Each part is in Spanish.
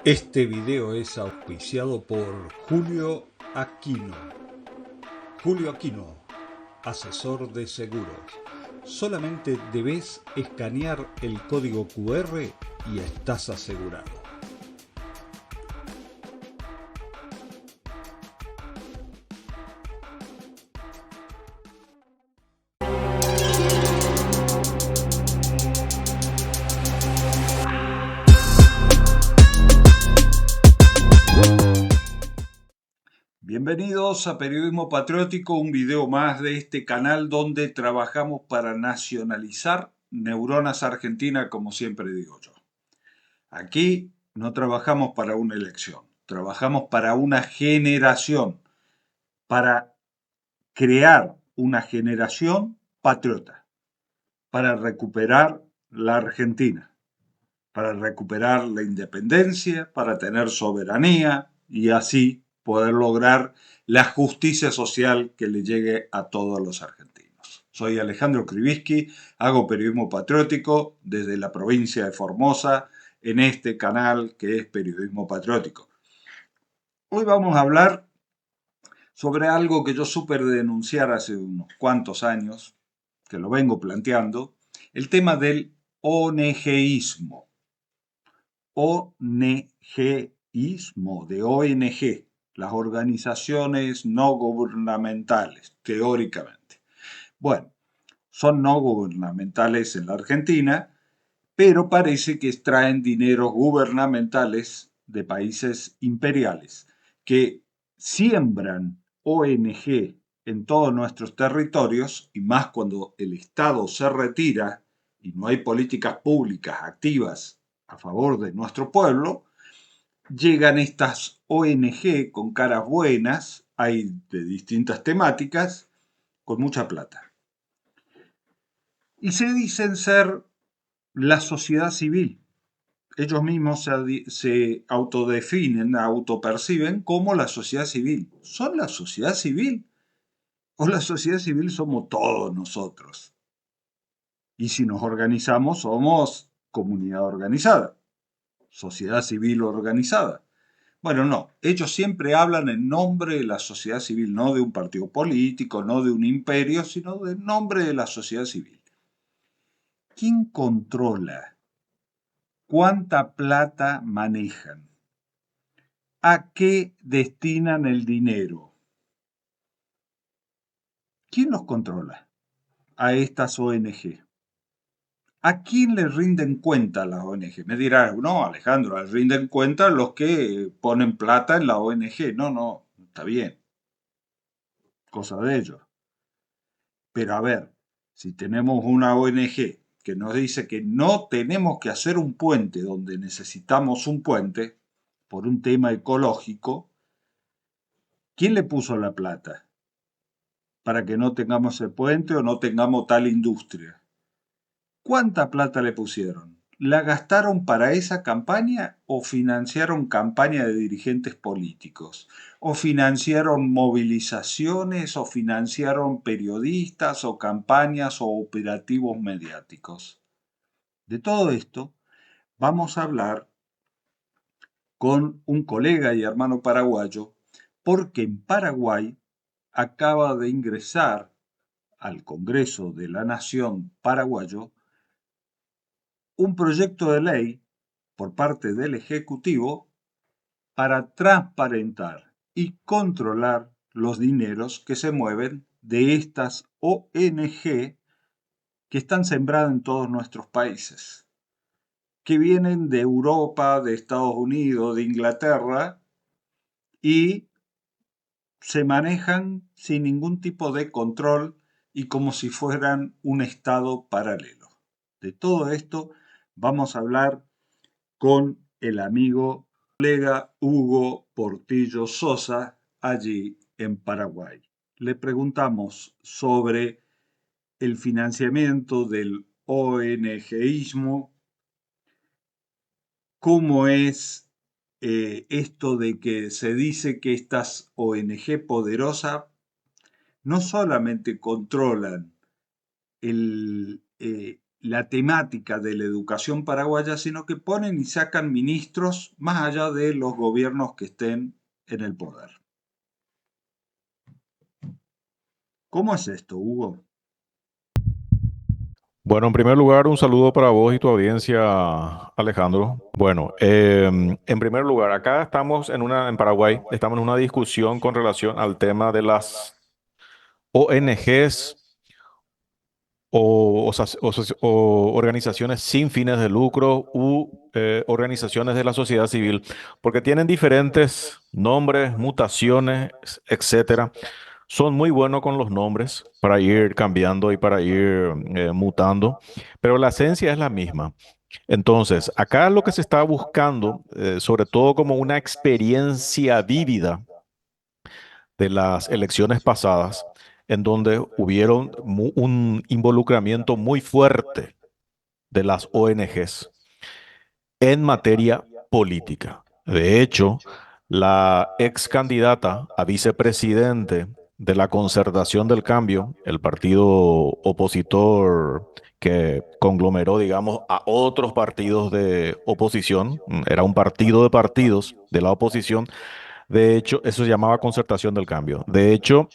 Este video es auspiciado por Julio Aquino. Julio Aquino, asesor de seguros. Solamente debes escanear el código QR y estás asegurado. Bienvenidos a Periodismo Patriótico, un video más de este canal donde trabajamos para nacionalizar neuronas argentinas, como siempre digo yo. Aquí no trabajamos para una elección, trabajamos para una generación, para crear una generación patriota, para recuperar la Argentina, para recuperar la independencia, para tener soberanía y así poder lograr la justicia social que le llegue a todos los argentinos. Soy Alejandro Krivitsky, hago periodismo patriótico desde la provincia de Formosa en este canal que es Periodismo Patriótico. Hoy vamos a hablar sobre algo que yo supe denunciar hace unos cuantos años, que lo vengo planteando, el tema del ONGismo. ONGismo, de ONG, las organizaciones no gubernamentales, teóricamente. Bueno, son no gubernamentales en la Argentina, pero parece que extraen dineros gubernamentales de países imperiales que siembran ONG en todos nuestros territorios, y más cuando el Estado se retira y no hay políticas públicas activas a favor de nuestro pueblo, llegan estas ONG con caras buenas, hay de distintas temáticas, con mucha plata. Y se dicen ser la sociedad civil. Ellos mismos se autodefinen, autoperciben como la sociedad civil. ¿Son la sociedad civil? ¿O la sociedad civil somos todos nosotros? Y si nos organizamos, somos comunidad organizada, sociedad civil organizada. Bueno, no, ellos siempre hablan en nombre de la sociedad civil, no de un partido político, no de un imperio, sino en nombre de la sociedad civil. ¿Quién controla? ¿Cuánta plata manejan? ¿A qué destinan el dinero? ¿Quién los controla? A estas ONG. ¿A quién le rinden cuenta las ONG? Me dirán, no, Alejandro, le rinden cuenta los que ponen plata en la ONG. No, no, está bien, cosa de ellos. Pero a ver, si tenemos una ONG que nos dice que no tenemos que hacer un puente donde necesitamos un puente por un tema ecológico, ¿quién le puso la plata para que no tengamos el puente o no tengamos tal industria? ¿Cuánta plata le pusieron? ¿La gastaron para esa campaña o financiaron campaña de dirigentes políticos? ¿O financiaron movilizaciones o financiaron periodistas o campañas o operativos mediáticos? De todo esto vamos a hablar con un colega y hermano paraguayo porque en Paraguay acaba de ingresar al Congreso de la Nación paraguayo un proyecto de ley por parte del Ejecutivo para transparentar y controlar los dineros que se mueven de estas ONG que están sembradas en todos nuestros países, que vienen de Europa, de Estados Unidos, de Inglaterra y se manejan sin ningún tipo de control y como si fueran un estado paralelo. De todo esto vamos a hablar con el amigo colega Hugo Portillo Sosa allí en Paraguay. Le preguntamos sobre el financiamiento del ONGismo, cómo es esto de que se dice que estas ONG poderosas no solamente controlan la temática de la educación paraguaya, sino que ponen y sacan ministros más allá de los gobiernos que estén en el poder. ¿Cómo es esto, Hugo? Bueno, en primer lugar, un saludo para vos y tu audiencia, Alejandro. Bueno, en primer lugar, acá estamos en Paraguay, estamos en una discusión con relación al tema de las ONGs o organizaciones sin fines de lucro u organizaciones de la sociedad civil, porque tienen diferentes nombres, mutaciones, etcétera. Son muy buenos con los nombres para ir cambiando y para ir mutando, pero la esencia es la misma. Entonces, acá lo que se está buscando, sobre todo como una experiencia vívida de las elecciones pasadas, en donde hubieron un involucramiento muy fuerte de las ONGs en materia política. De hecho, la ex candidata a vicepresidente de la Concertación del Cambio, el partido opositor que conglomeró, digamos, a otros partidos de oposición, era un partido de partidos de la oposición. De hecho, eso se llamaba Concertación del Cambio. De hecho,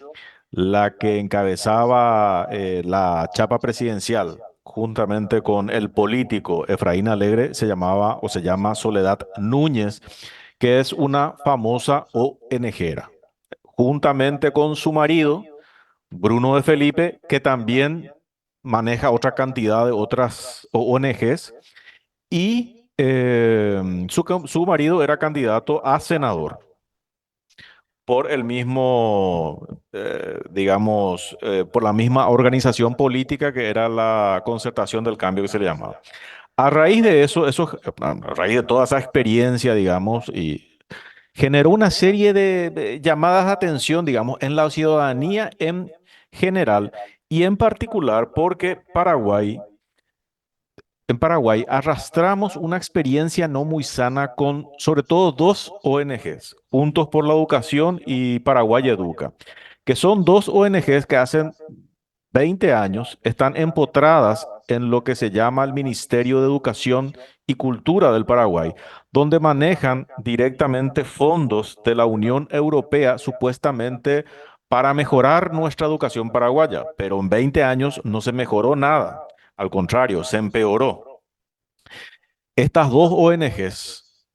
la que encabezaba la chapa presidencial, juntamente con el político Efraín Alegre, se llamaba o se llama Soledad Núñez, que es una famosa ONGera, juntamente con su marido, Bruno de Felipe, que también maneja otra cantidad de otras ONGs, y su marido era candidato a senador por el mismo, digamos, por la misma organización política que era la Concertación del Cambio que se le llamaba. A raíz de a raíz de toda esa experiencia, digamos, y generó una serie de llamadas de atención, digamos, en la ciudadanía en general y en particular porque en Paraguay arrastramos una experiencia no muy sana con sobre todo dos ONGs, Juntos por la Educación y Paraguay Educa, que son dos ONGs que hacen 20 años están empotradas en lo que se llama el Ministerio de Educación y Cultura del Paraguay, donde manejan directamente fondos de la Unión Europea supuestamente para mejorar nuestra educación paraguaya, pero en 20 años no se mejoró nada. Al contrario, se empeoró. Estas dos ONGs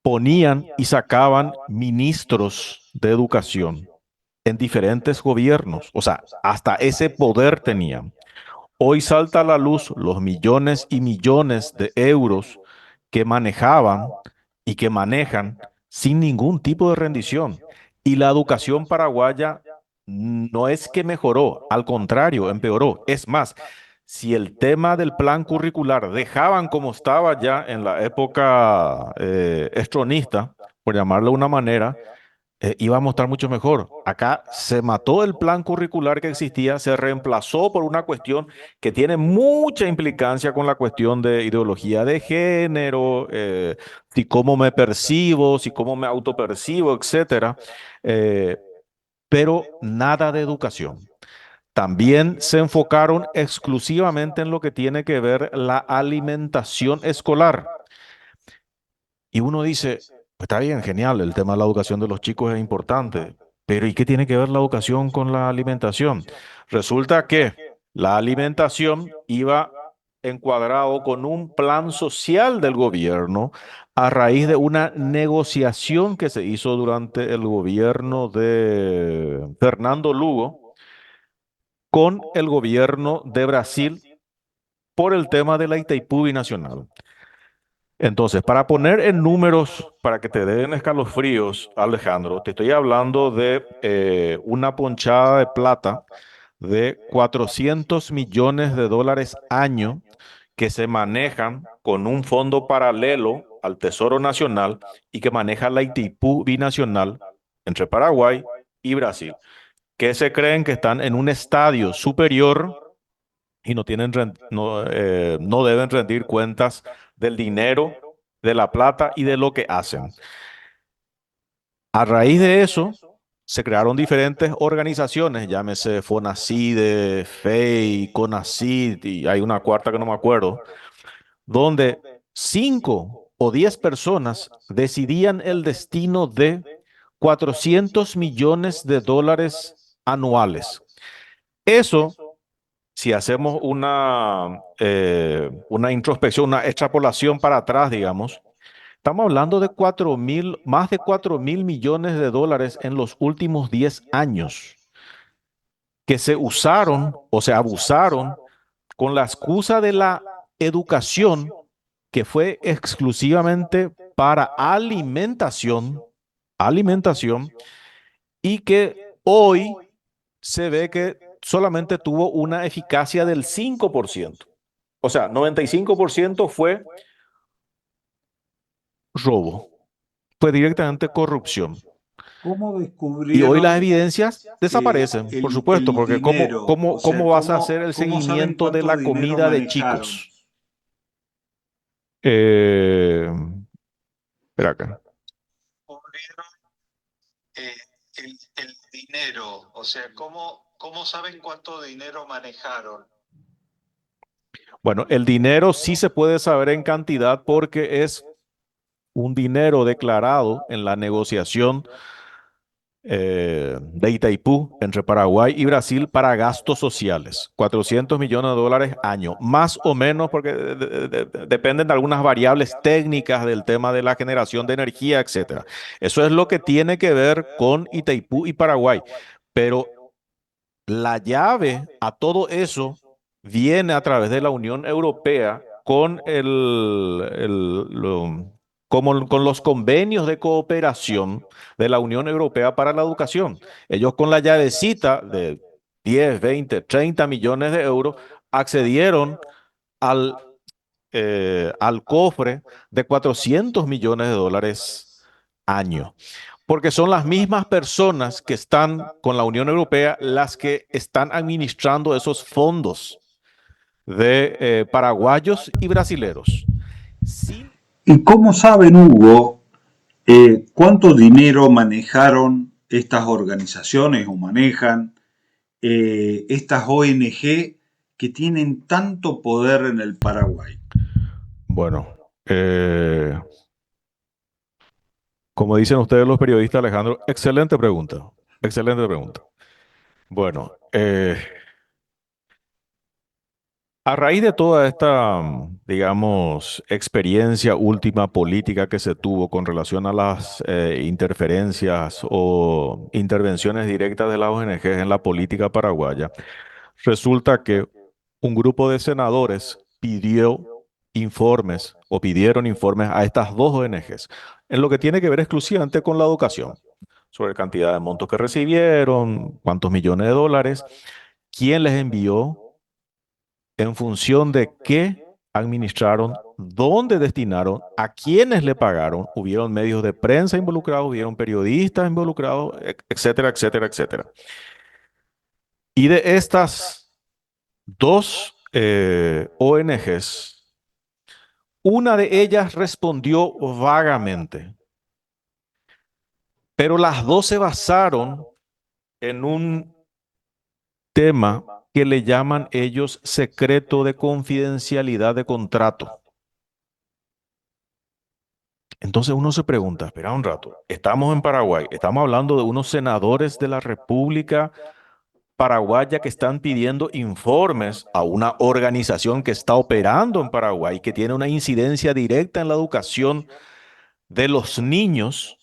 ponían y sacaban ministros de educación en diferentes gobiernos, o sea, hasta ese poder tenían. Hoy salta a la luz los millones y millones de euros que manejaban y que manejan sin ningún tipo de rendición. Y la educación paraguaya no es que mejoró, al contrario, empeoró. Es más, si el tema del plan curricular dejaban como estaba ya en la época estronista, por llamarlo de una manera, iba a mostrar mucho mejor. Acá se mató el plan curricular que existía, se reemplazó por una cuestión que tiene mucha implicancia con la cuestión de ideología de género, si cómo me percibo, si cómo me autopercibo, etcétera, eh, pero nada de educación. También se enfocaron exclusivamente en lo que tiene que ver la alimentación escolar. Y uno dice, "Pues está bien, genial, el tema de la educación de los chicos es importante, pero ¿y qué tiene que ver la educación con la alimentación? Resulta que la alimentación iba encuadrado con un plan social del gobierno a raíz de una negociación que se hizo durante el gobierno de Fernando Lugo con el gobierno de Brasil por el tema de la Itaipú binacional. Entonces, para poner en números, para que te den escalofríos, Alejandro, te estoy hablando de una ponchada de plata de 400 millones de dólares año que se manejan con un fondo paralelo al Tesoro Nacional y que maneja la Itaipú binacional entre Paraguay y Brasil, que se creen que están en un estadio superior y no deben rendir cuentas del dinero, de la plata y de lo que hacen. A raíz de eso, se crearon diferentes organizaciones, llámese FONACIDE, FEI, CONACYT, y hay una cuarta que no me acuerdo, donde 5 o 10 personas decidían el destino de 400 millones de dólares anuales. Eso, si hacemos una introspección, una extrapolación para atrás, digamos, estamos hablando de 4.000, más de 4.000 millones de dólares en los últimos 10 años que se usaron o se abusaron con la excusa de la educación, que fue exclusivamente para alimentación, y que hoy se ve que solamente tuvo una eficacia del 5%. O sea, 95% fue robo, fue directamente corrupción. ¿Cómo Y hoy las descubrieron evidencias desaparecen, por supuesto, el porque ¿cómo, dinero? O cómo, sea, cómo vas a hacer el ¿cómo saben seguimiento de cuánto la dinero comida de manejaron? chicos? Eh, espera acá. Descubrieron el dinero, o sea, ¿cómo saben cuánto dinero manejaron? Bueno, el dinero sí se puede saber en cantidad porque es un dinero declarado en la negociación de Itaipú entre Paraguay y Brasil para gastos sociales. 400 millones de dólares año, más o menos, porque dependen de algunas variables técnicas del tema de la generación de energía, etcétera. Eso es lo que tiene que ver con Itaipú y Paraguay. Pero la llave a todo eso viene a través de la Unión Europea con como con los convenios de cooperación de la Unión Europea para la educación. Ellos con la llavecita de 10, 20, 30 millones de euros accedieron al, al cofre de 400 millones de dólares año, porque son las mismas personas que están con la Unión Europea las que están administrando esos fondos de paraguayos y brasileros. Sin... ¿Y cómo saben, Hugo, cuánto dinero manejaron estas organizaciones o manejan estas ONG que tienen tanto poder en el Paraguay? Bueno, como dicen ustedes los periodistas, Alejandro, excelente pregunta, excelente pregunta. Bueno, a raíz de toda esta, digamos, experiencia última política que se tuvo con relación a las interferencias o intervenciones directas de las ONG en la política paraguaya, resulta que un grupo de senadores pidieron informes a estas dos ONGs en lo que tiene que ver exclusivamente con la educación, sobre cantidad de montos que recibieron, cuántos millones de dólares, quién les envió, en función de qué administraron, dónde destinaron, a quiénes le pagaron. Hubieron medios de prensa involucrados, hubieron periodistas involucrados, etcétera, etcétera, etcétera. Y de estas dos ONGs, una de ellas respondió vagamente, pero las dos se basaron en un tema que le llaman ellos secreto de confidencialidad de contrato. Entonces uno se pregunta, espera un rato, estamos en Paraguay, estamos hablando de unos senadores de la República Paraguaya que están pidiendo informes a una organización que está operando en Paraguay, que tiene una incidencia directa en la educación de los niños,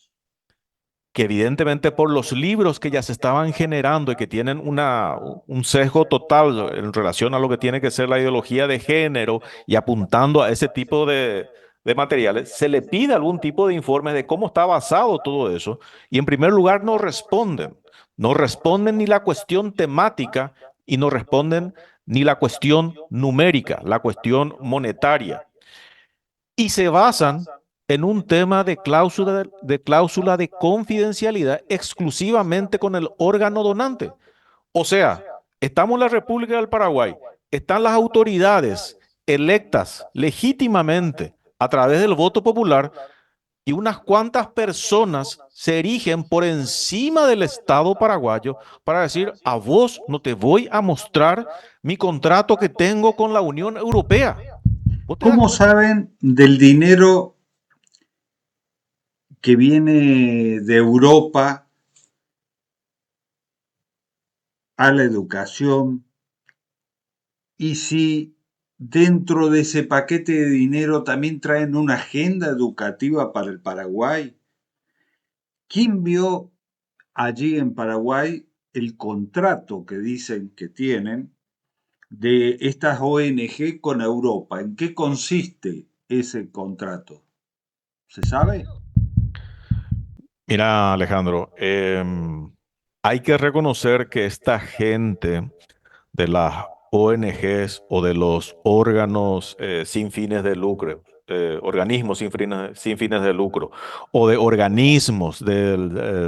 que evidentemente por los libros que ya se estaban generando y que tienen un sesgo total en relación a lo que tiene que ser la ideología de género y apuntando a ese tipo de materiales, se le pide algún tipo de informe de cómo está basado todo eso y en primer lugar no responden. No responden ni la cuestión temática y no responden ni la cuestión numérica, la cuestión monetaria y se basan en un tema de cláusula de confidencialidad exclusivamente con el órgano donante. O sea, estamos en la República del Paraguay, están las autoridades electas legítimamente a través del voto popular y unas cuantas personas se erigen por encima del Estado paraguayo para decir, a vos no te voy a mostrar mi contrato que tengo con la Unión Europea. ¿Vos te das ¿Cómo cuenta? saben del dinero que viene de Europa a la educación? Y si dentro de ese paquete de dinero también traen una agenda educativa para el Paraguay. ¿Quién vio allí en Paraguay el contrato que dicen que tienen de estas ONG con Europa? ¿En qué consiste ese contrato? ¿Se sabe? Mira, Alejandro, hay que reconocer que esta gente de las ONGs o de los órganos sin fines de lucro, organismos sin fines de lucro, o de organismos de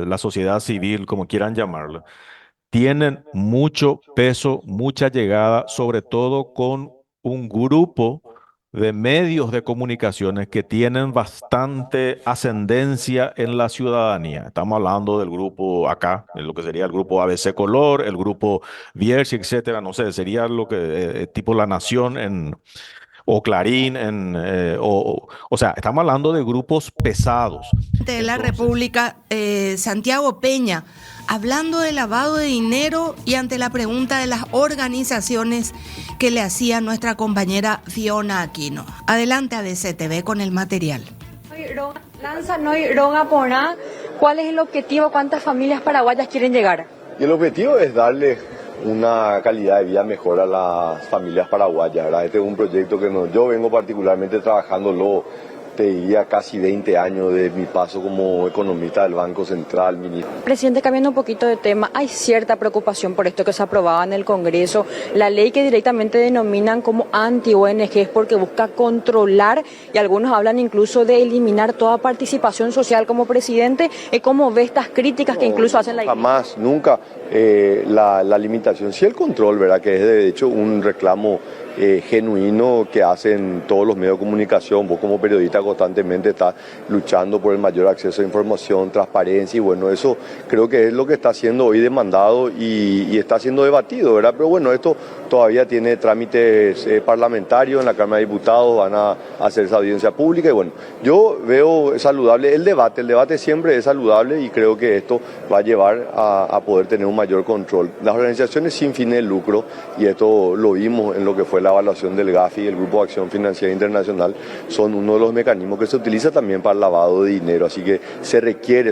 la sociedad civil, como quieran llamarlo, tienen mucho peso, mucha llegada, sobre todo con un grupo de medios de comunicaciones que tienen bastante ascendencia en la ciudadanía. Estamos hablando del grupo acá, de lo que sería el grupo ABC Color, el grupo Viersi, etcétera. No sé, sería lo que tipo La Nación o Clarín o sea, estamos hablando de grupos pesados. De la Entonces, República, Santiago Peña, hablando de lavado de dinero y ante la pregunta de las organizaciones que le hacía nuestra compañera Fiona Aquino. Adelante a DCTV con el material. Lanza no hay ronga por nada. ¿Cuál es el objetivo? ¿Cuántas familias paraguayas quieren llegar? Y el objetivo es darle una calidad de vida mejor a las familias paraguayas, ¿verdad? Este es un proyecto que yo vengo particularmente trabajándolo, te diría, casi 20 años de mi paso como economista del Banco Central, ministro. Presidente, cambiando un poquito de tema, hay cierta preocupación por esto que se aprobaba en el Congreso, la ley que directamente denominan como anti-ONG porque busca controlar y algunos hablan incluso de eliminar toda participación social como presidente. ¿Cómo ve estas críticas que incluso hacen la iglesia? Jamás, nunca la limitación, sí el control, ¿verdad? Que es de hecho un reclamo genuino que hacen todos los medios de comunicación. Vos como periodista constantemente estás luchando por el mayor acceso a información, transparencia, y bueno, eso creo que es lo que está siendo hoy demandado y está siendo debatido, ¿verdad? Pero bueno, esto todavía tiene trámites parlamentarios en la Cámara de Diputados, van a hacer esa audiencia pública y bueno, yo veo saludable el debate siempre es saludable y creo que esto va a llevar a poder tener un mayor control. Las organizaciones sin fines de lucro, y esto lo vimos en lo que fue la evaluación del GAFI, el Grupo de Acción Financiera Internacional, son uno de los mecanismos que se utiliza también para el lavado de dinero, así que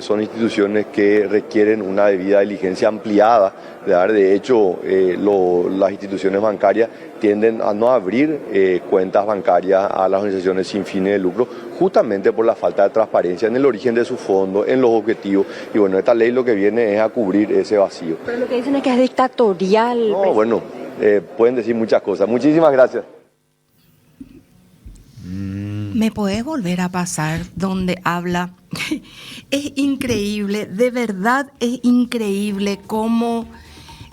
son instituciones que requieren una debida diligencia ampliada. De hecho, las instituciones bancarias tienden a no abrir cuentas bancarias a las organizaciones sin fines de lucro, justamente por la falta de transparencia en el origen de sus fondos, en los objetivos, y bueno, esta ley lo que viene es a cubrir ese vacío. Pero lo que dicen es que es dictatorial. No, bueno, pueden decir muchas cosas. Muchísimas gracias. ¿Me podés volver a pasar donde habla? Es increíble, de verdad es increíble cómo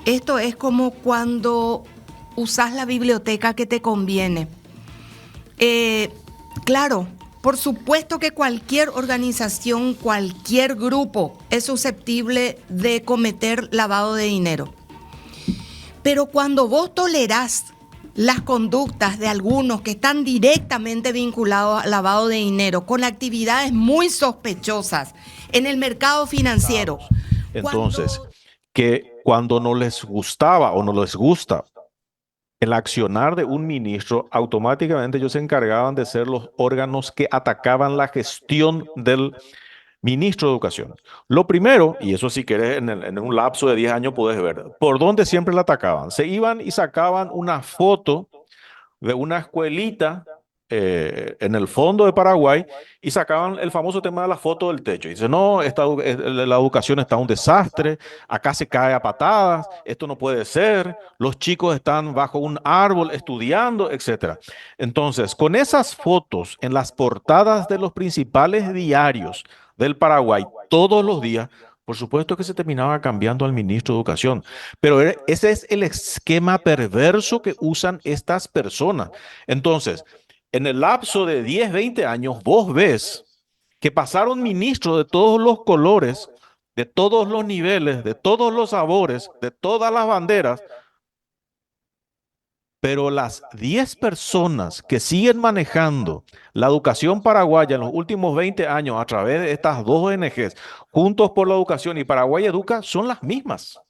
esto es como cuando usas la biblioteca que te conviene. Claro, por supuesto que cualquier organización, cualquier grupo es susceptible de cometer lavado de dinero. Pero cuando vos tolerás las conductas de algunos que están directamente vinculados al lavado de dinero con actividades muy sospechosas en el mercado financiero. entonces, que cuando no les gustaba o no les gusta el accionar de un ministro, automáticamente ellos se encargaban de ser los órganos que atacaban la gestión del ministro de Educación. Lo primero, y eso si querés en un lapso de 10 años podés ver, por dónde siempre la atacaban. Se iban y sacaban una foto de una escuelita en el fondo de Paraguay y sacaban el famoso tema de la foto del techo. Y dice, no, la educación está un desastre, acá se cae a patadas, esto no puede ser, los chicos están bajo un árbol estudiando, etcétera. Entonces, con esas fotos en las portadas de los principales diarios del Paraguay todos los días, por supuesto que se terminaba cambiando al ministro de Educación, pero ese es el esquema perverso que usan estas personas. Entonces, en el lapso de 10, 20 años, vos ves que pasaron ministros de todos los colores, de todos los niveles, de todos los sabores, de todas las banderas, pero las 10 personas que siguen manejando la educación paraguaya en los últimos 20 años a través de estas dos ONGs, Juntos por la Educación y Paraguay Educa, son las mismas.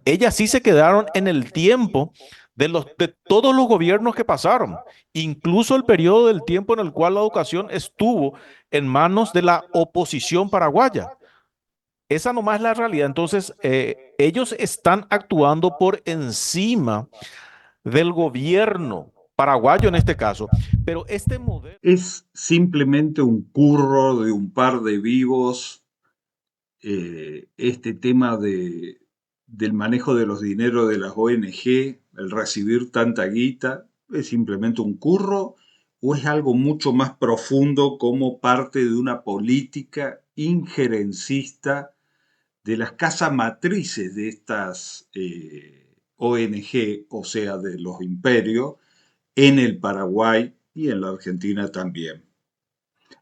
Ellas sí se quedaron en el tiempo de todos los gobiernos que pasaron, incluso el periodo del tiempo en el cual la educación estuvo en manos de la oposición paraguaya. Esa nomás es la realidad. Entonces, ellos están actuando por encima del gobierno paraguayo en este caso, pero este modelo... Es simplemente un curro de un par de vivos, este tema del manejo de los dineros de las ONG, el recibir tanta guita, ¿es simplemente un curro o es algo mucho más profundo como parte de una política injerencista de las casas matrices de estas ONG, o sea, de los imperios, en el Paraguay y en la Argentina también?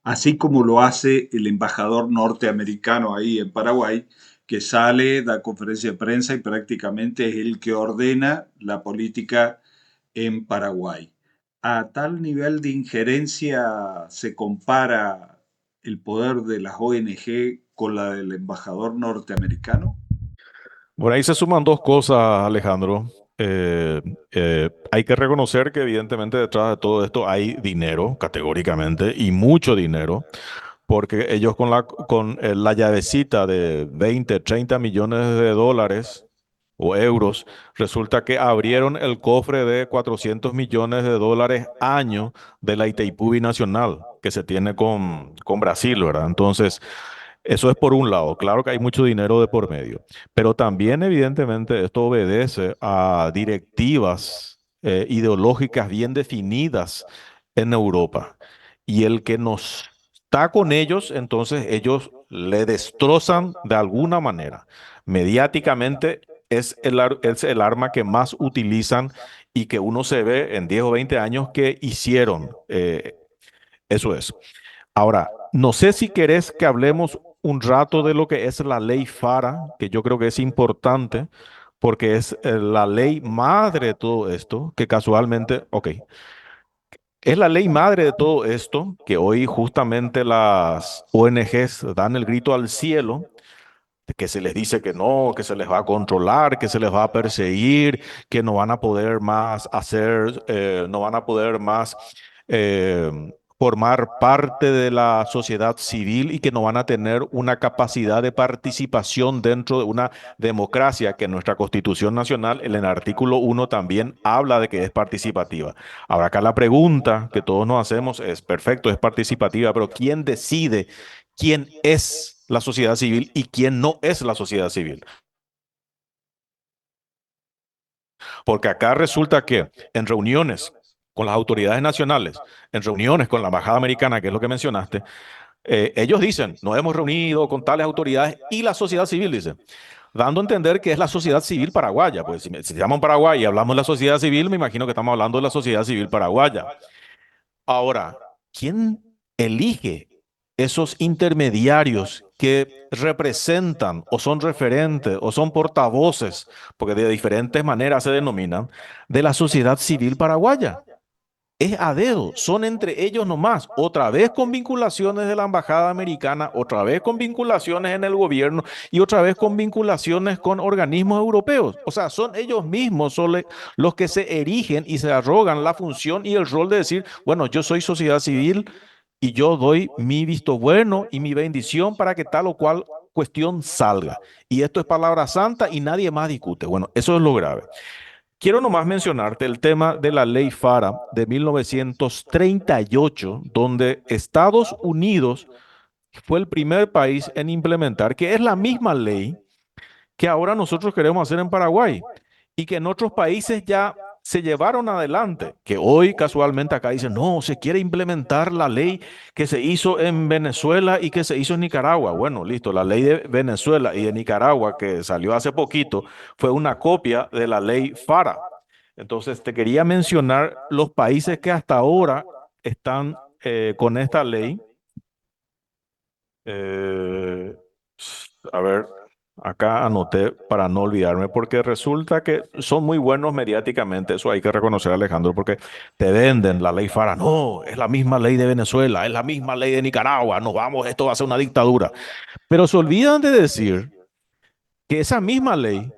Así como lo hace el embajador norteamericano ahí en Paraguay, que sale, da conferencia de prensa y prácticamente es el que ordena la política en Paraguay. ¿A tal nivel de injerencia se compara el poder de las ONG con la del embajador norteamericano? Por ahí se suman dos cosas, Alejandro. Eh, hay que reconocer que evidentemente detrás de todo esto hay dinero, categóricamente, y mucho dinero, porque ellos con la llavecita de 20, 30 millones de dólares o euros, resulta que abrieron el cofre de 400 millones de dólares año de la Itaipú Binacional que se tiene con Brasil, ¿verdad? Entonces, eso es por un lado. Claro que hay mucho dinero de por medio, pero también evidentemente esto obedece a directivas ideológicas bien definidas en Europa. Y el que nos está con ellos, entonces ellos le destrozan de alguna manera. Mediáticamente es el arma que más utilizan y que uno se ve en 10 o 20 años que hicieron. Eso es. Ahora, no sé si querés que hablemos un rato de lo que es la ley FARA, que yo creo que es importante, porque es la ley madre de todo esto, que casualmente, ok, es la ley madre de todo esto, que hoy justamente las ONGs dan el grito al cielo, de que se les dice que no, que se les va a controlar, que se les va a perseguir, que no van a poder más hacer, no van a poder más eh, formar parte de la sociedad civil y que no van a tener una capacidad de participación dentro de una democracia que nuestra Constitución Nacional, en el artículo 1 también habla de que es participativa. Ahora acá la pregunta que todos nos hacemos es, perfecto, es participativa, pero ¿quién decide quién es la sociedad civil y quién no es la sociedad civil? Porque acá resulta que en reuniones con las autoridades nacionales, en reuniones con la embajada americana, que es lo que mencionaste, ellos dicen, nos hemos reunido con tales autoridades y la sociedad civil dice, dando a entender que es la sociedad civil paraguaya. Pues si se llama Paraguay y hablamos de la sociedad civil, me imagino que estamos hablando de la sociedad civil paraguaya. Ahora, ¿quién elige esos intermediarios que representan o son referentes o son portavoces, porque de diferentes maneras se denominan, de la sociedad civil paraguaya? Es a dedo, son entre ellos nomás, otra vez con vinculaciones de la embajada americana, otra vez con vinculaciones en el gobierno y otra vez con vinculaciones con organismos europeos. O sea, son ellos mismos los que se erigen y se arrogan la función y el rol de decir, bueno, yo soy sociedad civil y yo doy mi visto bueno y mi bendición para que tal o cual cuestión salga. Y esto es palabra santa y nadie más discute. Bueno, eso es lo grave. Quiero nomás mencionarte el tema de la ley FARA de 1938, donde Estados Unidos fue el primer país en implementar, que es la misma ley que ahora nosotros queremos hacer en Paraguay y que en otros países ya se llevaron adelante, que hoy casualmente acá dicen, no, se quiere implementar la ley que se hizo en Venezuela y que se hizo en Nicaragua. Bueno, listo, la ley de Venezuela y de Nicaragua que salió hace poquito fue una copia de la ley FARA. Entonces, te quería mencionar los países que hasta ahora están con esta ley Eh, a ver, acá anoté para no olvidarme, porque resulta que son muy buenos mediáticamente, eso hay que reconocer, Alejandro, porque te venden la ley FARA. No, es la misma ley de Venezuela, es la misma ley de Nicaragua, no vamos, esto va a ser una dictadura. Pero se olvidan de decir que esa misma ley,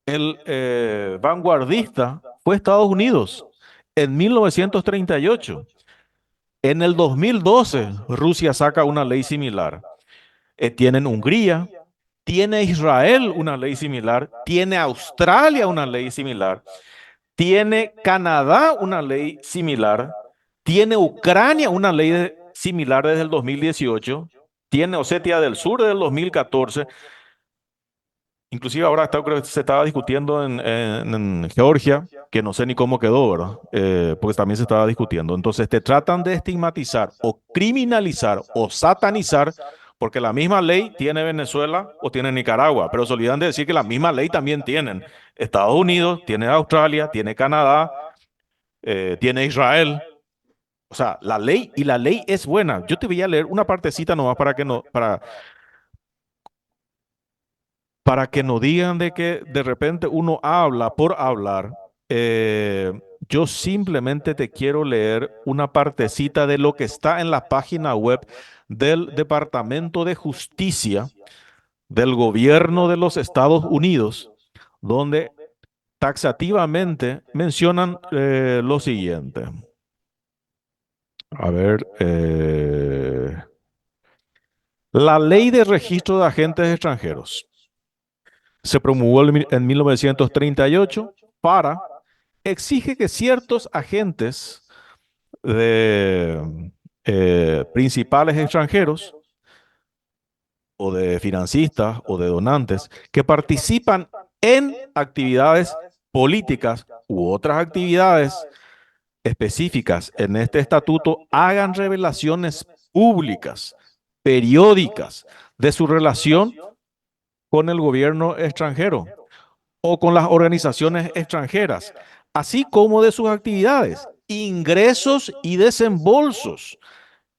el vanguardista fue Estados Unidos en 1938. En el 2012, Rusia saca una ley similar. Tienen Hungría, tiene Israel una ley similar, tiene Australia una ley similar, tiene Canadá una ley similar, tiene Ucrania una ley similar desde el 2018, tiene Osetia del Sur desde el 2014. Inclusive ahora creo que se estaba discutiendo en Georgia, que no sé ni cómo quedó, ¿verdad? Porque también se estaba discutiendo. Entonces te tratan de estigmatizar o criminalizar o satanizar porque la misma ley tiene Venezuela o tiene Nicaragua, pero se olvidan de decir que la misma ley también tienen Estados Unidos, tiene Australia, tiene Canadá, tiene Israel. O sea, la ley y la ley es buena. Yo te voy a leer una partecita nomás para que no, para que no digan de que de repente uno habla por hablar. eh, yo simplemente te quiero leer una partecita de lo que está en la página web del Departamento de Justicia del Gobierno de los Estados Unidos, donde taxativamente mencionan lo siguiente. A ver, la ley de registro de agentes extranjeros se promulgó en 1938 para exige que ciertos agentes de principales extranjeros o de financistas o de donantes que participan en actividades políticas u otras actividades específicas en este estatuto hagan revelaciones públicas, periódicas, de su relación con el gobierno extranjero o con las organizaciones extranjeras, así como de sus actividades, ingresos y desembolsos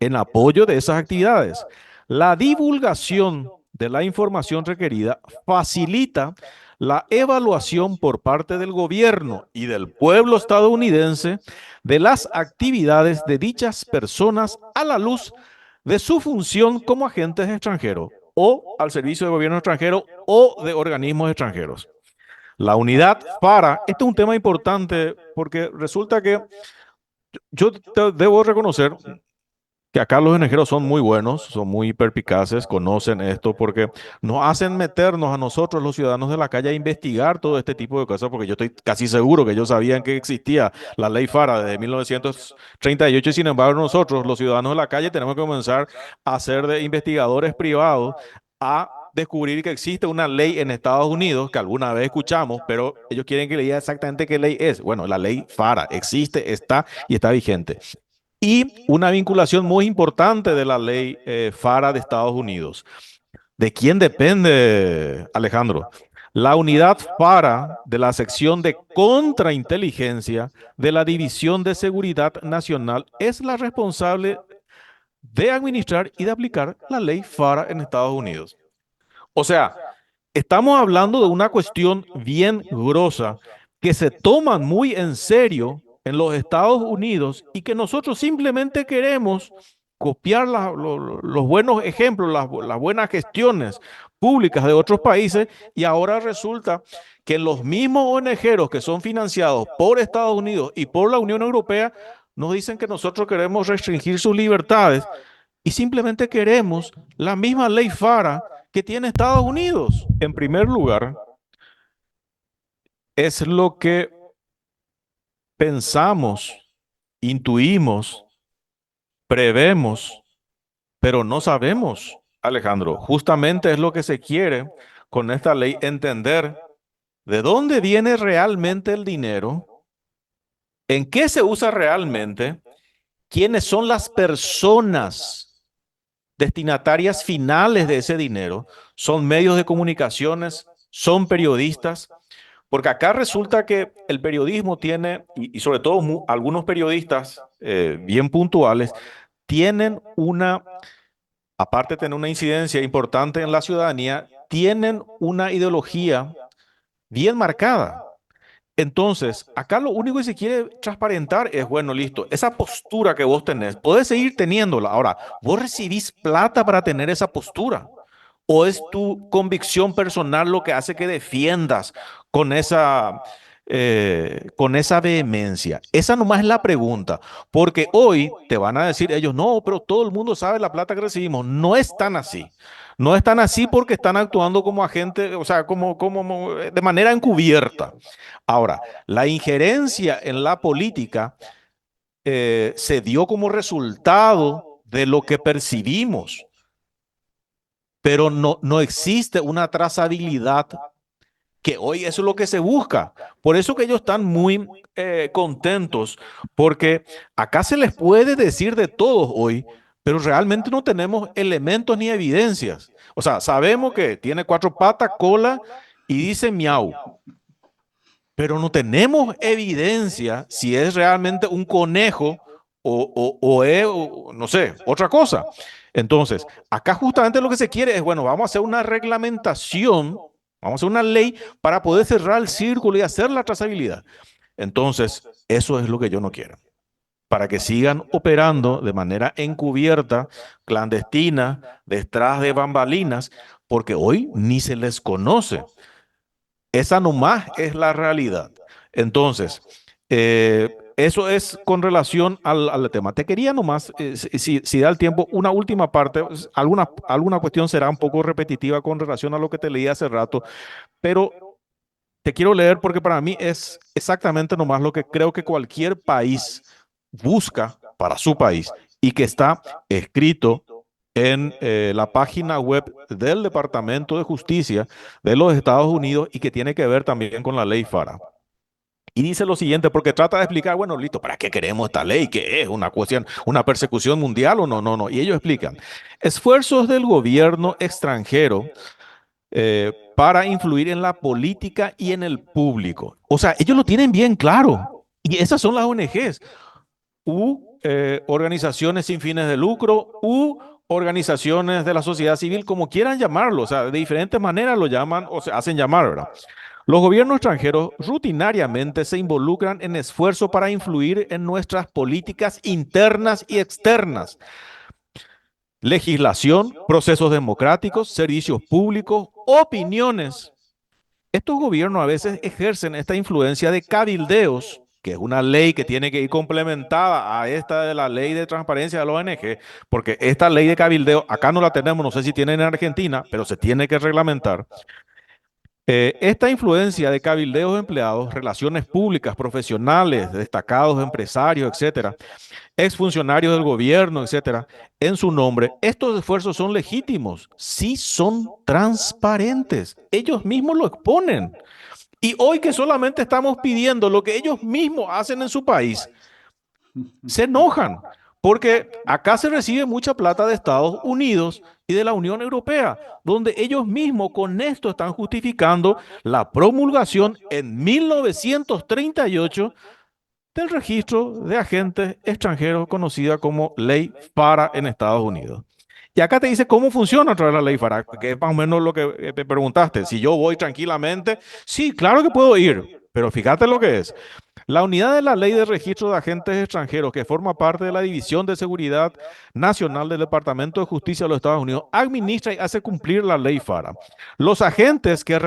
en apoyo de esas actividades. La divulgación de la información requerida facilita la evaluación por parte del gobierno y del pueblo estadounidense de las actividades de dichas personas a la luz de su función como agentes extranjeros o al servicio de gobierno extranjero o de organismos extranjeros. La unidad FARA, este es un tema importante porque resulta que yo debo reconocer que acá los energéticos son muy buenos, son muy perspicaces, conocen esto porque nos hacen meternos a nosotros, los ciudadanos de la calle, a investigar todo este tipo de cosas, porque yo estoy casi seguro que ellos sabían que existía la ley FARA desde 1938 y sin embargo nosotros, los ciudadanos de la calle, tenemos que comenzar a ser de investigadores privados, a descubrir que existe una ley en Estados Unidos que alguna vez escuchamos, pero ellos quieren que le diga exactamente qué ley es. Bueno, la ley FARA existe, está y está vigente. Y una vinculación muy importante de la ley FARA de Estados Unidos. ¿De quién depende, Alejandro? La unidad FARA de la sección de contrainteligencia de la División de Seguridad Nacional es la responsable de administrar y de aplicar la ley FARA en Estados Unidos. O sea, estamos hablando de una cuestión bien grosa que se toman muy en serio en los Estados Unidos y que nosotros simplemente queremos copiar los buenos ejemplos, las buenas gestiones públicas de otros países y ahora resulta que los mismos ONGeros que son financiados por Estados Unidos y por la Unión Europea nos dicen que nosotros queremos restringir sus libertades y simplemente queremos la misma ley FARA que tiene Estados Unidos. En primer lugar, es lo que pensamos, intuimos, prevemos, pero no sabemos, Alejandro. Justamente es lo que se quiere con esta ley, entender de dónde viene realmente el dinero, en qué se usa realmente, quiénes son las personas destinatarias finales de ese dinero. Son medios de comunicaciones, son periodistas, porque acá resulta que el periodismo tiene, y sobre todo algunos periodistas bien puntuales, tienen una aparte de tener una incidencia importante en la ciudadanía, tienen una ideología bien marcada. Entonces, acá lo único que se quiere transparentar es, bueno, listo, esa postura que vos tenés, podés seguir teniéndola. Ahora, ¿vos recibís plata para tener esa postura? ¿O es tu convicción personal lo que hace que defiendas con con esa vehemencia? Esa nomás es la pregunta, porque hoy te van a decir ellos, no, pero todo el mundo sabe la plata que recibimos. No es tan así. No es tan así porque están actuando como agentes, o sea, como de manera encubierta. Ahora, la injerencia en la política se dio como resultado de lo que percibimos, pero no existe una trazabilidad que hoy eso es lo que se busca. Por eso que ellos están muy contentos, porque acá se les puede decir de todos hoy, pero realmente no tenemos elementos ni evidencias. O sea, sabemos que tiene cuatro patas, cola y dice miau, pero no tenemos evidencia si es realmente un conejo o es, no sé, otra cosa. Entonces, acá justamente lo que se quiere es, bueno, vamos a hacer una reglamentación, vamos a hacer una ley para poder cerrar el círculo y hacer la trazabilidad. Entonces, eso es lo que yo no quiero. Para que sigan operando de manera encubierta, clandestina, detrás de bambalinas, porque hoy ni se les conoce. Esa nomás es la realidad. Entonces, eso es con relación al tema. Te quería nomás, si da el tiempo, una última parte. Alguna cuestión será un poco repetitiva con relación a lo que te leí hace rato, pero te quiero leer porque para mí es exactamente nomás lo que creo que cualquier país busca para su país y que está escrito en la página web del Departamento de Justicia de los Estados Unidos y que tiene que ver también con la ley FARA. Y dice lo siguiente, porque trata de explicar, bueno, listo, ¿para qué queremos esta ley? ¿Qué es? ¿Una cuestión, una persecución mundial o no? No, no. Y ellos explican, esfuerzos del gobierno extranjero para influir en la política y en el público. O sea, ellos lo tienen bien claro. Y esas son las ONGs organizaciones sin fines de lucro organizaciones de la sociedad civil, como quieran llamarlo, o sea, de diferentes maneras lo llaman o se hacen llamar, ¿verdad? Los gobiernos extranjeros rutinariamente se involucran en esfuerzos para influir en nuestras políticas internas y externas, legislación, procesos democráticos, servicios públicos, opiniones. Estos gobiernos a veces ejercen esta influencia de cabildeos, que es una ley que tiene que ir complementada a esta de la ley de transparencia de la ONG, porque esta ley de cabildeo acá no la tenemos, no sé si tienen en Argentina, pero se tiene que reglamentar. Esta influencia de cabildeos empleados, relaciones públicas, profesionales, destacados empresarios, etcétera, exfuncionarios del gobierno, etcétera, en su nombre, estos esfuerzos son legítimos, sí son transparentes, ellos mismos lo exponen. Y hoy que solamente estamos pidiendo lo que ellos mismos hacen en su país, se enojan, porque acá se recibe mucha plata de Estados Unidos y de la Unión Europea, donde ellos mismos con esto están justificando la promulgación en 1938 del registro de agentes extranjeros conocida como Ley FARA en Estados Unidos. Y acá te dice cómo funciona a través de la ley FARA, que es más o menos lo que me preguntaste. Si yo voy tranquilamente, sí, claro que puedo ir, pero fíjate lo que es. La unidad de la Ley de Registro de Agentes Extranjeros, que forma parte de la División de Seguridad Nacional del Departamento de Justicia de los Estados Unidos, administra y hace cumplir la ley FARA. Los agentes que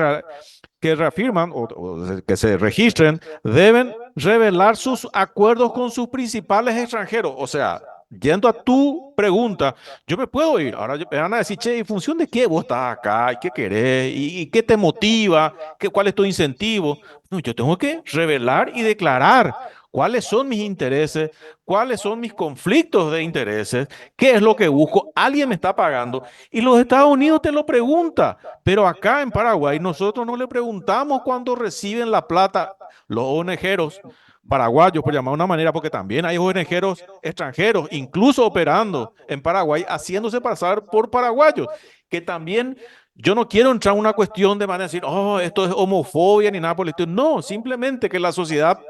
reafirman o que se registren deben revelar sus acuerdos con sus principales extranjeros. O sea, yendo a tu pregunta, yo me puedo ir. Ahora me van a decir, che, ¿en función de qué vos estás acá? ¿Y qué querés? ¿Y qué te motiva? ¿Cuál es tu incentivo? No, yo tengo que revelar y declarar cuáles son mis intereses, cuáles son mis conflictos de intereses, qué es lo que busco. Alguien me está pagando y los Estados Unidos te lo pregunta, pero acá en Paraguay nosotros no le preguntamos cuando reciben la plata los ONGeros paraguayos, por llamar de una manera, porque también hay ONGeros extranjeros, incluso operando en Paraguay, haciéndose pasar por paraguayos, que también yo no quiero entrar en una cuestión de manera de decir, oh, esto es homofobia ni nada por el estilo. No, simplemente que la sociedad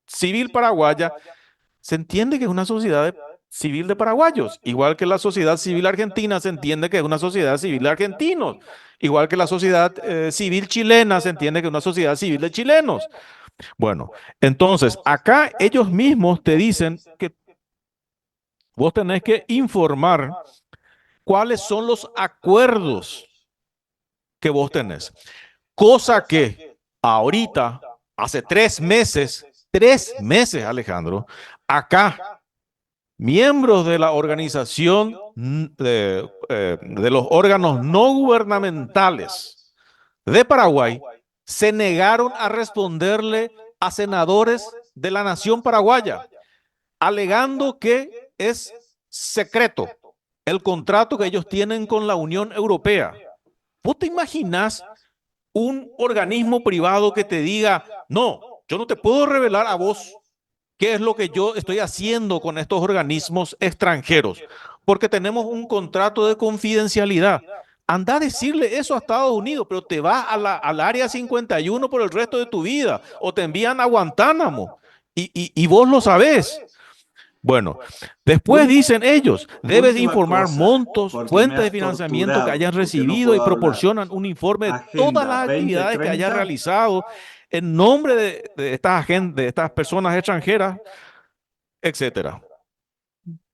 civil paraguaya se entiende que es una sociedad civil de paraguayos, igual que la sociedad civil argentina se entiende que es una sociedad civil de argentinos, igual que la sociedad civil chilena se entiende que es una sociedad civil de chilenos. Bueno, entonces acá ellos mismos te dicen que vos tenés que informar cuáles son los acuerdos que vos tenés. Cosa que ahorita, hace 3 meses, Alejandro, acá, miembros de la organización de los órganos no gubernamentales de Paraguay se negaron a responderle a senadores de la nación paraguaya, alegando que es secreto el contrato que ellos tienen con la Unión Europea. ¿Vos te imaginás un organismo privado que te diga, no, yo no te puedo revelar a vos qué es lo que yo estoy haciendo con estos organismos extranjeros, porque tenemos un contrato de confidencialidad? Anda a decirle eso a Estados Unidos, pero te vas al área 51 por el resto de tu vida, o te envían a Guantánamo, y vos lo sabés. Bueno, después dicen ellos, debes de Última informar cosa, montos, porque me fuentes de has financiamiento que torturado, hayan porque no recibido y puedo hablar. proporcionan un informe de todas Agenda las actividades que hayas 2030. realizado en nombre de de estas personas extranjeras, etcétera.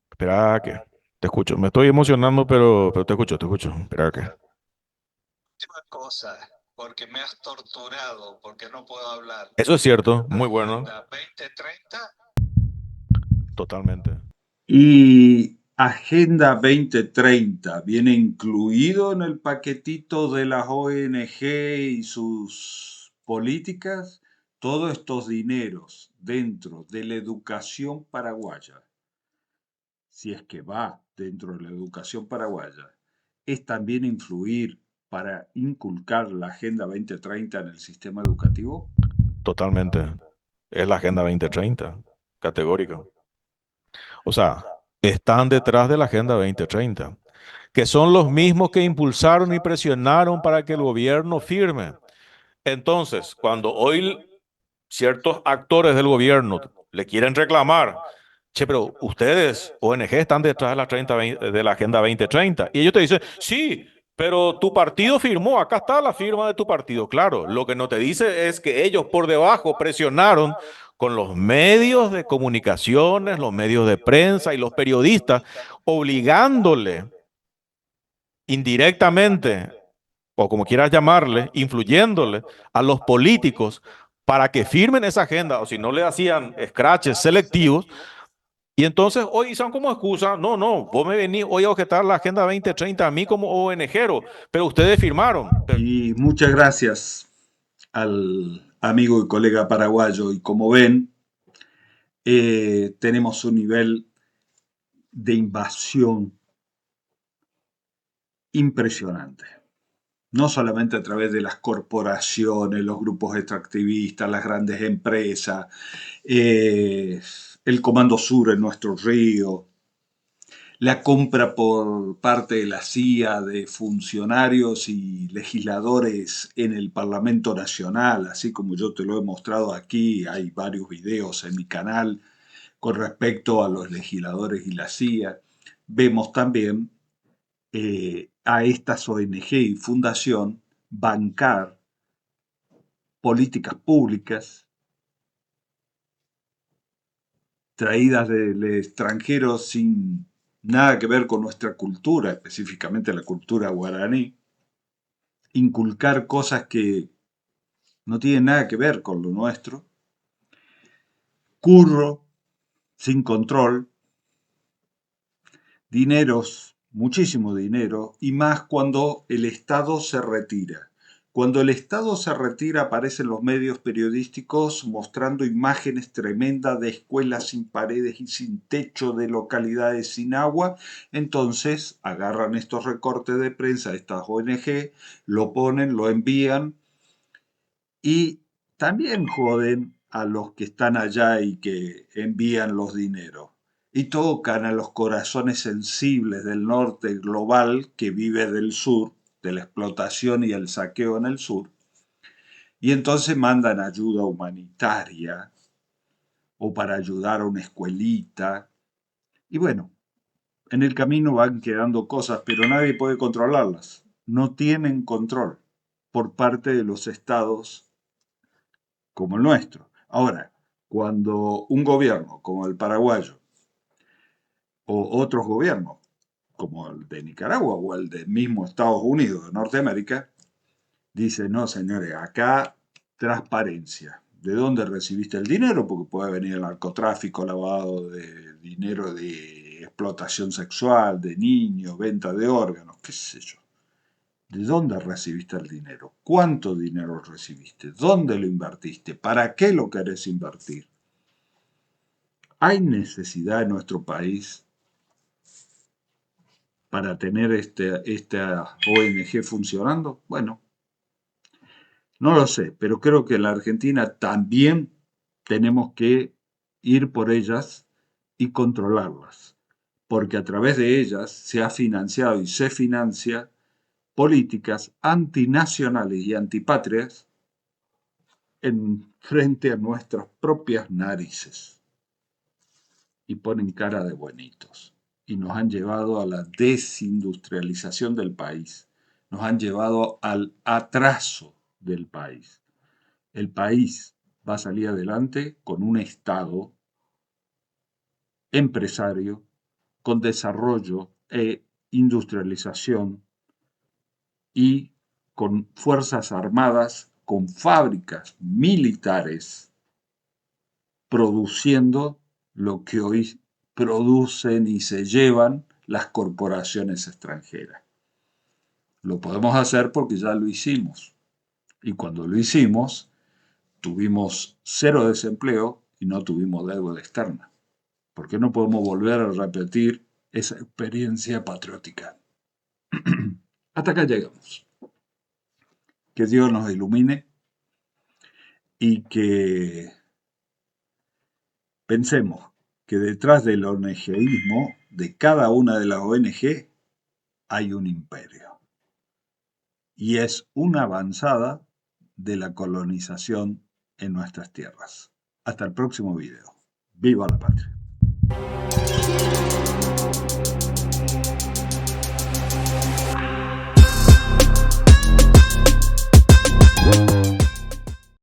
Espera que te escucho, me estoy emocionando, pero te escucho, te escucho. Espera que. Última cosa, porque me has torturado, porque no puedo hablar. Eso es cierto, muy bueno, Agenda 2030, totalmente. Y Agenda 2030 viene incluido en el paquetito de las ONG y sus políticas, todos estos dineros dentro de la educación paraguaya, si es que va dentro de la educación paraguaya, es también influir para inculcar la Agenda 2030 en el sistema educativo. Totalmente. Es la Agenda 2030, categórica. O sea, están detrás de la Agenda 2030, que son los mismos que impulsaron y presionaron para que el gobierno firme. Entonces, cuando hoy ciertos actores del gobierno le quieren reclamar, che, pero ustedes, ONG, están detrás de de la Agenda 2030. Y ellos te dicen, sí, pero tu partido firmó, acá está la firma de tu partido. Claro, lo que no te dice es que ellos por debajo presionaron con los medios de comunicaciones, los medios de prensa y los periodistas, obligándole indirectamente, o como quieras llamarle, influyéndole a los políticos para que firmen esa agenda, o si no le hacían scratches selectivos. Y entonces hoy usan como excusa, no, no, vos me venís hoy a objetar la Agenda 2030 a mí como ONGero, pero ustedes firmaron. Y muchas gracias al amigo y colega paraguayo. Y como ven, tenemos un nivel de invasión impresionante. No solamente a través de las corporaciones, los grupos extractivistas, las grandes empresas, el Comando Sur en nuestro río, la compra por parte de la CIA de funcionarios y legisladores en el Parlamento Nacional, así como yo te lo he mostrado aquí, hay varios videos en mi canal con respecto a los legisladores y la CIA. Vemos también a estas ONG y fundación bancar políticas públicas traídas del extranjero sin nada que ver con nuestra cultura, específicamente la cultura guaraní, inculcar cosas que no tienen nada que ver con lo nuestro, curro sin control, dineros, muchísimo dinero, y más cuando el Estado se retira. Cuando el Estado se retira aparecen los medios periodísticos mostrando imágenes tremendas de escuelas sin paredes y sin techo, de localidades sin agua. Entonces agarran estos recortes de prensa de estas ONG, lo ponen, lo envían y también joden a los que están allá y que envían los dineros. Y tocan a los corazones sensibles del norte global que vive del sur, de la explotación y el saqueo en el sur, y entonces mandan ayuda humanitaria o para ayudar a una escuelita Y bueno, en el camino van quedando cosas, pero nadie puede controlarlas. No tienen control por parte de los estados como el nuestro. Ahora, cuando un gobierno como el paraguayo o otros gobiernos como el de Nicaragua o el de mismo Estados Unidos de Norteamérica, dice, no señores, acá transparencia. ¿De dónde recibiste el dinero? Porque puede venir el narcotráfico, lavado de dinero de explotación sexual, de niños, venta de órganos, qué sé yo. ¿De dónde recibiste el dinero? ¿Cuánto dinero recibiste? ¿Dónde lo invertiste? ¿Para qué lo querés invertir? ¿Hay necesidad en nuestro país para tener esta ONG funcionando? Bueno, no lo sé, pero creo que en la Argentina también tenemos que ir por ellas y controlarlas, porque a través de ellas se ha financiado y se financia políticas antinacionales y antipatrias en frente a nuestras propias narices y ponen cara de buenitos y nos han llevado a la desindustrialización del país, nos han llevado al atraso del país. El país va a salir adelante con un Estado empresario, con desarrollo e industrialización y con fuerzas armadas, con fábricas militares, produciendo lo que hoy producen y se llevan las corporaciones extranjeras. Lo podemos hacer porque ya lo hicimos. Y cuando lo hicimos, tuvimos 0 desempleo y no tuvimos deuda externa. ¿Por qué no podemos volver a repetir esa experiencia patriótica? Hasta acá llegamos. Que Dios nos ilumine y que pensemos que detrás del ONGismo, de cada una de las ONG, hay un imperio. Y es una avanzada de la colonización en nuestras tierras. Hasta el próximo video. ¡Viva la patria!